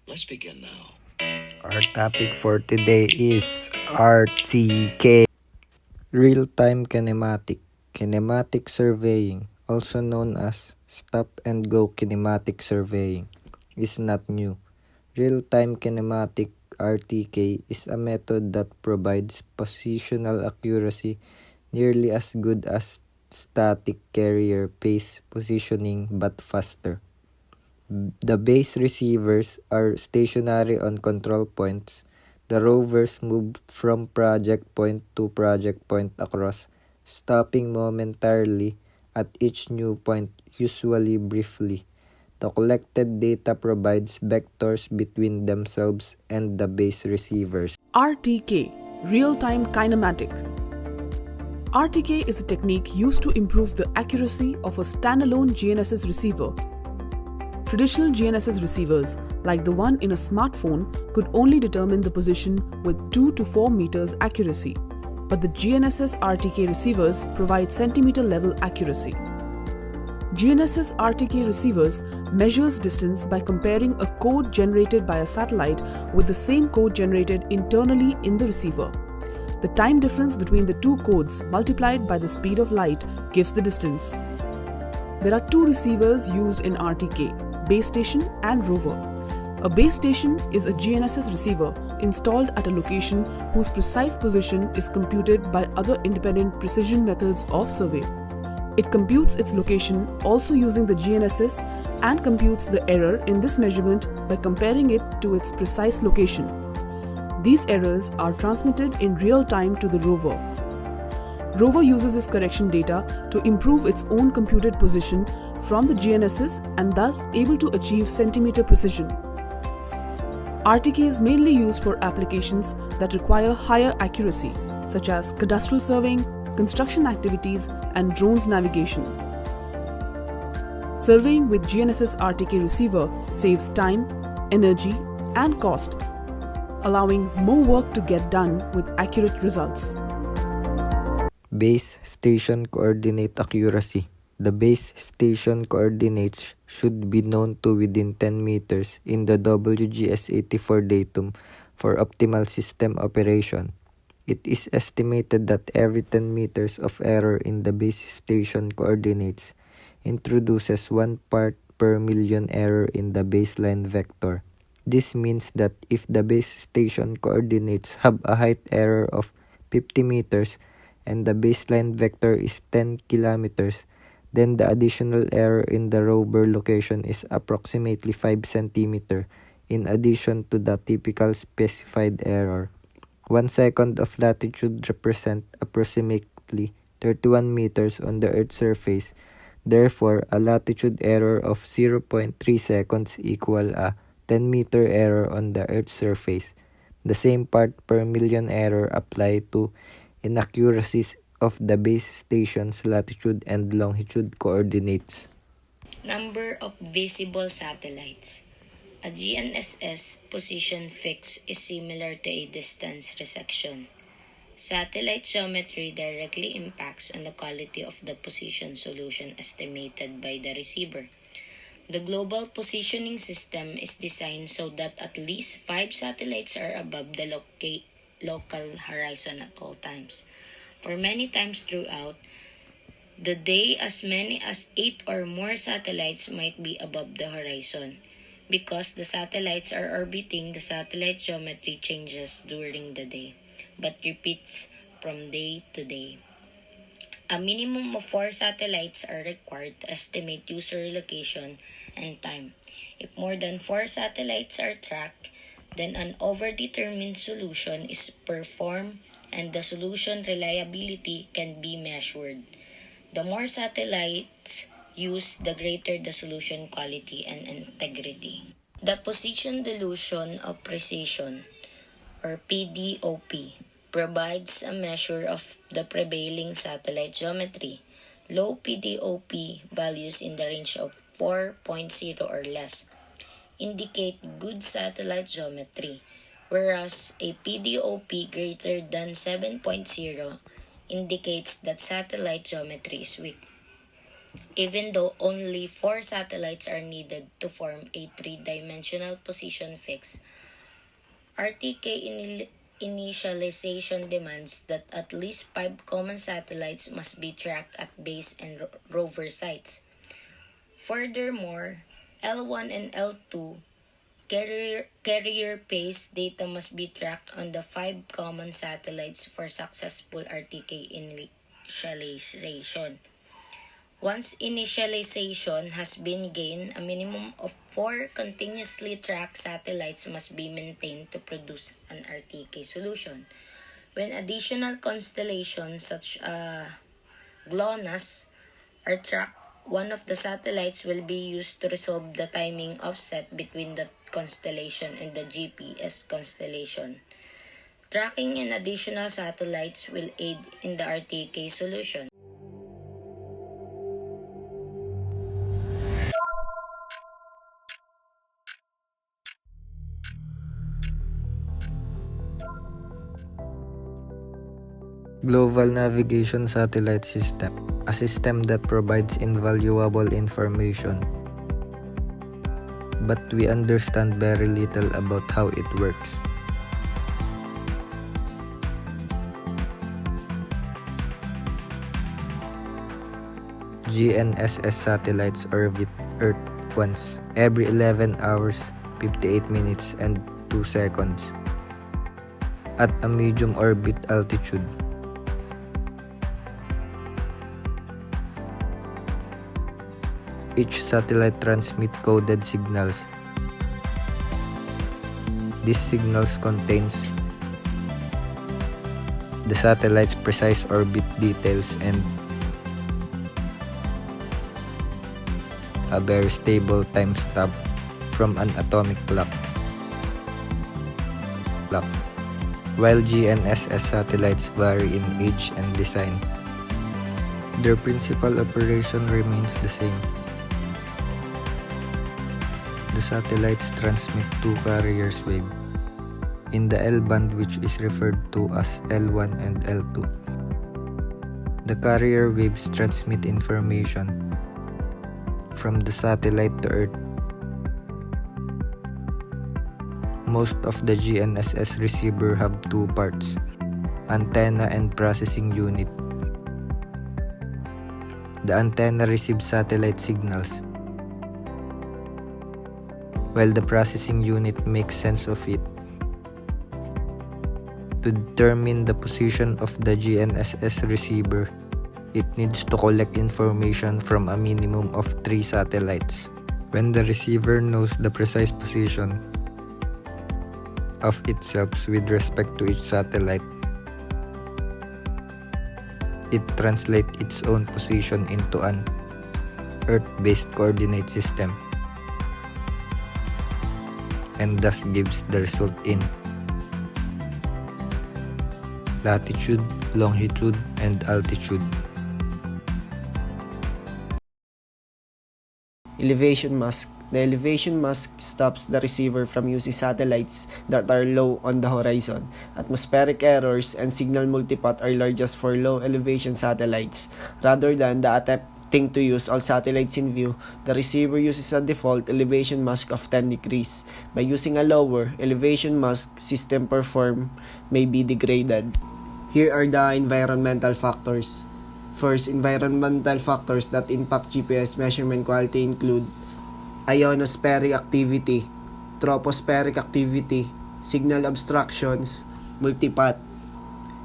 Let's begin now. Our topic for today is RTK, Real-Time Kinematic. Kinematic Surveying, also known as Stop-and-Go Kinematic Surveying, is not new. Real-Time Kinematic RTK is a method that provides positional accuracy nearly as good as static carrier phase positioning but faster. The base receivers are stationary on control points. The rovers move from project point to project point across, stopping momentarily at each new point, usually briefly. The collected data provides vectors between themselves and the base receivers. RTK, Real-Time Kinematic. RTK is a technique used to improve the accuracy of a standalone GNSS receiver. Traditional GNSS receivers, like the one in a smartphone, could only determine the position with 2 to 4 meters accuracy, but the GNSS RTK receivers provide centimeter-level accuracy. GNSS RTK receivers measures distance by comparing a code generated by a satellite with the same code generated internally in the receiver. The time difference between the two codes multiplied by the speed of light gives the distance. There are two receivers used in RTK, base station and rover. A base station is a GNSS receiver installed at a location whose precise position is computed by other independent precision methods of survey. It computes its location also using the GNSS and computes the error in this measurement by comparing it to its precise location. These errors are transmitted in real time to the rover. Rover uses this correction data to improve its own computed position from the GNSS and thus able to achieve centimeter precision. RTK is mainly used for applications that require higher accuracy, such as cadastral surveying, construction activities, and drones navigation. Surveying with GNSS RTK receiver saves time, energy, and cost, allowing more work to get done with accurate results. Base Station Coordinate Accuracy. The base station coordinates should be known to within 10 meters in the WGS84 datum for optimal system operation. It is estimated that every 10 meters of error in the base station coordinates introduces 1 part per million error in the baseline vector. This means that if the base station coordinates have a height error of 50 meters and the baseline vector is 10 kilometers, then the additional error in the rover location is approximately 5 centimeter in addition to the typical specified error. 1 second of latitude represents approximately 31 meters on the Earth's surface. Therefore, a latitude error of 0.3 seconds equal a 10-meter error on the Earth's surface. The same part per million error apply to inaccuracies of the base station's latitude and longitude coordinates. Number of visible satellites. A GNSS position fix is similar to a distance resection. Satellite geometry directly impacts on the quality of the position solution estimated by the receiver. The global positioning system is designed so that at least 5 satellites are above the local horizon at all times. For many times throughout the day, as many as 8 or more satellites might be above the horizon. Because the satellites are orbiting, the satellite geometry changes during the day, but repeats from day to day. A minimum of 4 satellites are required to estimate user location and time. If more than 4 satellites are tracked, then an overdetermined solution is performed and the solution reliability can be measured. The more satellites used, the greater the solution quality and integrity. The position dilution of precision, or PDOP, provides a measure of the prevailing satellite geometry. Low PDOP values in the range of 4.0 or less indicate good satellite geometry, whereas a PDOP greater than 7.0 indicates that satellite geometry is weak. Even though only 4 satellites are needed to form a 3-dimensional position fix, RTK initialization demands that at least 5 common satellites must be tracked at base and rover sites. Furthermore, L1 and L2 carrier phase data must be tracked on the 5 common satellites for successful RTK initialization. Once initialization has been gained, a minimum of 4 continuously tracked satellites must be maintained to produce an RTK solution. When additional constellations such as GLONASS are tracked, one of the satellites will be used to resolve the timing offset between the constellation and the GPS constellation. Tracking in additional satellites will aid in the RTK solution. Global Navigation Satellite System, a system that provides invaluable information, but we understand very little about how it works. GNSS satellites orbit Earth once every 11 hours, 58 minutes, and 2 seconds at a medium orbit altitude. Each satellite transmits coded signals. These signals contains the satellite's precise orbit details and a very stable timestamp from an atomic clock. While GNSS satellites vary in age and design, their principal operation remains the same. The satellites transmit 2 carriers wave in the L band, which is referred to as L1 and L2. The carrier waves transmit information from the satellite to Earth. Most of the GNSS receiver have 2 parts: antenna and processing unit. The antenna receives satellite signals, while the processing unit makes sense of it. To determine the position of the GNSS receiver, it needs to collect information from a minimum of 3 satellites. When the receiver knows the precise position of itself with respect to each satellite, it translates its own position into an Earth-based coordinate system, and thus gives the result in latitude, longitude, and altitude. Elevation mask. The elevation mask stops the receiver from using satellites that are low on the horizon. Atmospheric errors and signal multipath are largest for low elevation satellites. Rather than the attempting to use all satellites in view, the receiver uses a default elevation mask of 10 degrees. By using a lower elevation mask, system performance may be degraded. Here are the environmental factors. First, environmental factors that impact GPS measurement quality include ionospheric activity, tropospheric activity, signal obstructions, multipath,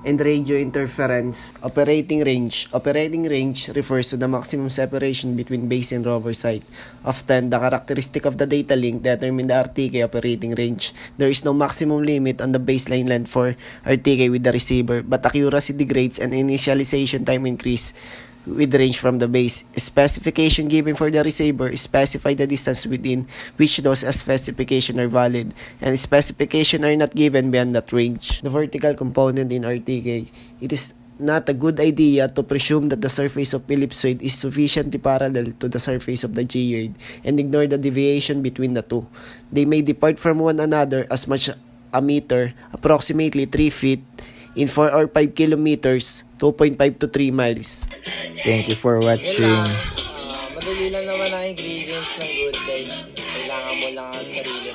and radio interference. Operating range. Operating range refers to the maximum separation between base and rover site. Often, the characteristic of the data link determine the RTK operating range. There is no maximum limit on the baseline length for RTK with the receiver, but accuracy degrades and initialization time increase with range from the base. Specification given for the receiver specify the distance within which those specifications are valid, and specifications are not given beyond that range. The vertical component in RTK. It is not a good idea to presume that the surface of ellipsoid is sufficiently parallel to the surface of the geoid and ignore the deviation between the two. They may depart from one another as much a meter, approximately 3 feet, in 4 or 5 kilometers, 2.5 to 3 miles. Thank you for watching. Napakabili lang naman ang ingredients ng good life. Kailangan mo lang ang sarili